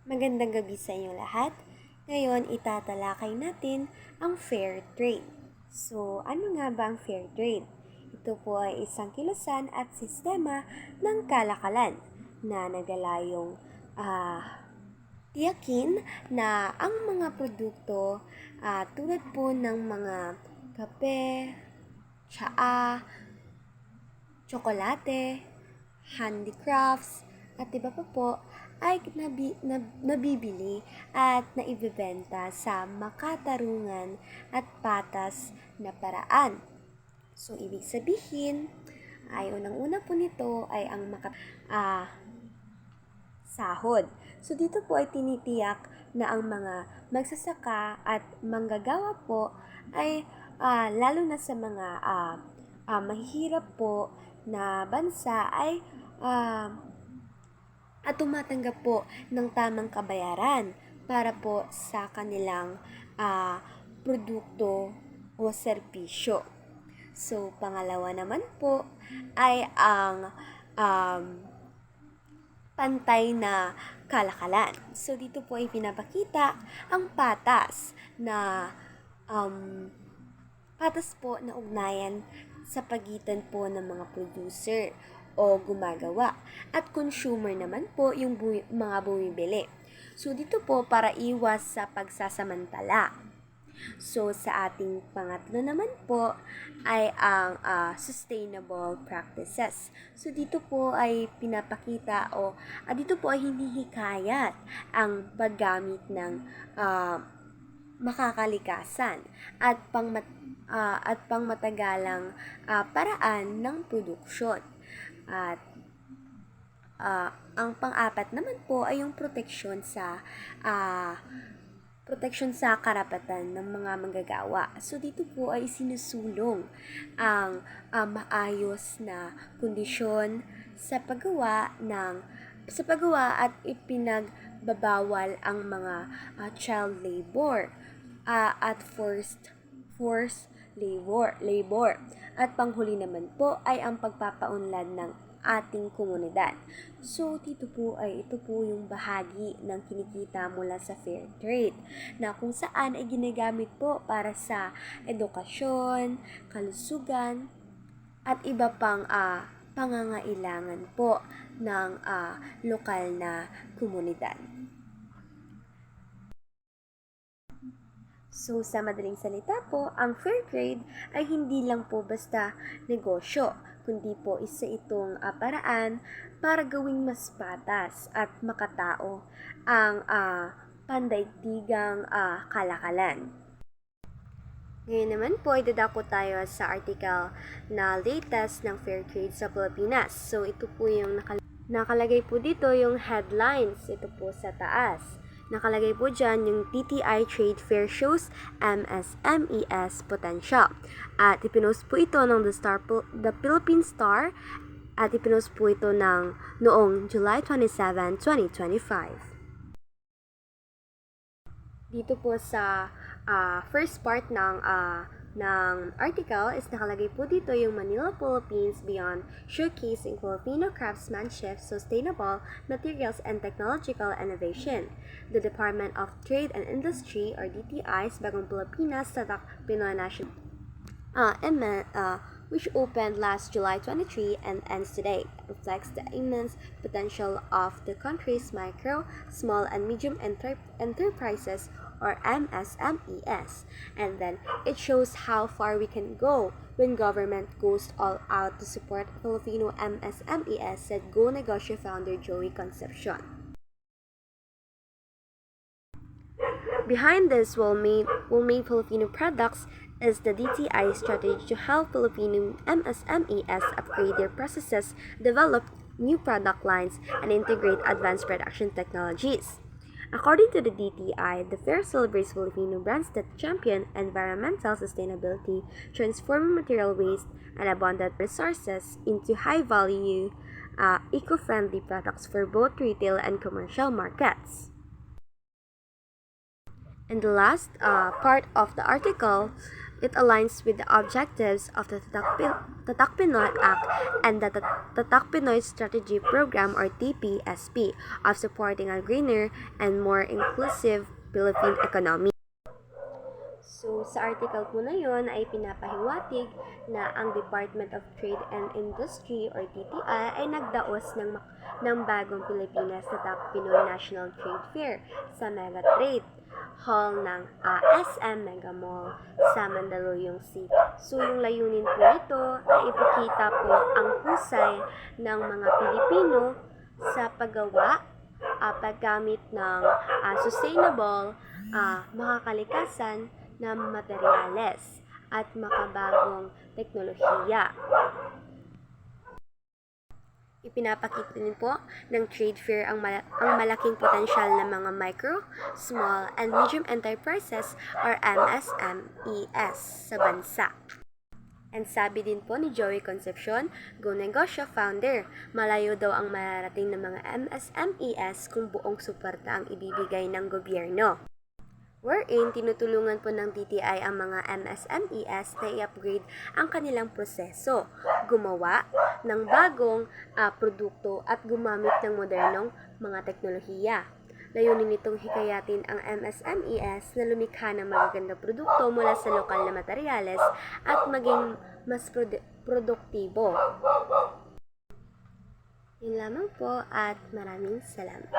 Magandang gabi sa inyong lahat. Ngayon, itatalakay natin ang fair trade. So, ano nga ba ang fair trade? Ito po ay isang kilusan at sistema ng kalakalan na nagalayong tiyakin na ang mga produkto tulad po ng mga kape, tsaa, tsokolate, handicrafts, at iba pa po ay nabibili at naibibenta sa makatarungan at patas na paraan. So, ibig sabihin, ay unang-una po nito ay ang sahod. So, dito po ay tinitiyak na ang mga magsasaka at manggagawa po ay lalo na sa mga mahihirap po na bansa ay at tumatanggap po ng tamang kabayaran para po sa kanilang produkto o serbisyo. So, pangalawa naman po ay ang pantay na kalakalan. So, dito po ay pinapakita ang patas na patas po na ugnayan sa pagitan po ng mga producer o gumagawa at consumer naman po yung mga bumibili. So, dito po para iwas sa pagsasamantala. So, sa ating pangatlo naman po ay ang sustainable practices. So, dito po ay pinapakita o dito po ay hinihikayat ang paggamit ng makakalikasan at pangmatagalang paraan ng produksyon. At ang pang-apat naman po ay yung proteksyon sa karapatan ng mga manggagawa. So, dito po ay sinusulong ang maayos na kondisyon sa paggawa at ipinagbabawal ang mga child labor at forced labor. At panghuli naman po ay ang pagpapaunlad ng ating komunidad. So, ito po yung bahagi ng kinikita mula sa fair trade na kung saan ay ginagamit po para sa edukasyon, kalusugan, at iba pang pangangailangan po ng lokal na komunidad. So, sa madaling salita po, ang fair trade ay hindi lang po basta negosyo, kundi po isa itong paraan para gawing mas patas at makatao ang pandaigdigang kalakalan. Ngayon naman po, idadako tayo sa article na latest ng fair trade sa Pilipinas. So, ito po yung nakalagay po dito yung headlines. Ito po sa taas. Nakalagay po dyan yung TTI Trade Fair shows MSMES potential. At ipinost po ito ng The Philippine Star at ipinost po ito noong July 27, 2025. Dito po sa first part ng article is nakalagay po dito yung Manila, Philippines Beyond showcasing Filipino craftsmanship, sustainable materials and technological innovation. The Department of Trade and Industry or DTI's Bagong Pilipinas Tatak Pinoy National which opened last July 23 and ends today, reflects the immense potential of the country's micro, small, and medium enterprises or MSMEs. And then it shows how far we can go when government goes all out to support Filipino MSMEs, said Go Negosyo founder Joey Concepcion. Behind this well-made Filipino products is the DTI strategy to help Filipino MSMEs upgrade their processes, develop new product lines, and integrate advanced production technologies. According to the DTI, the fair celebrates Filipino brands that champion environmental sustainability, transforming material waste and abundant resources into high-value, eco-friendly products for both retail and commercial markets. And the last part of the article It aligns with the objectives of the Tatak Pinoy Act and the Tatak Pinoy Strategy Program or TPSP of supporting a greener and more inclusive Philippine economy. So, sa article po na yon ay pinapahiwatig na ang Department of Trade and Industry or DTI ay nagdaos ng bagong Pilipinas sa Top Pinoy National Trade Fair sa Mega Trade Hall ng SM Mega Mall sa Mandaluyong City. So, yung layunin po nito ay ipakita po ang husay ng mga Pilipino sa paggamit ng sustainable, makakalikasan na materyales at makabagong teknolohiya. Ipinapakita din po ng trade fair ang malaking potensyal ng mga micro, small, and medium enterprises or MSMEs sa bansa. And sabi din po ni Joey Concepcion, Go Negosyo founder, malayo daw ang mararating ng mga MSMEs kung buong suporta ang ibibigay ng gobyerno. Wherein, tinutulungan po ng DTI ang mga MSMEs na i-upgrade ang kanilang proseso, gumawa ng bagong produkto at gumamit ng modernong mga teknolohiya. Layunin nitong hikayatin ang MSMEs na lumikha ng magagandang produkto mula sa lokal na materyales at maging mas produktibo. Yun lamang po at maraming salamat.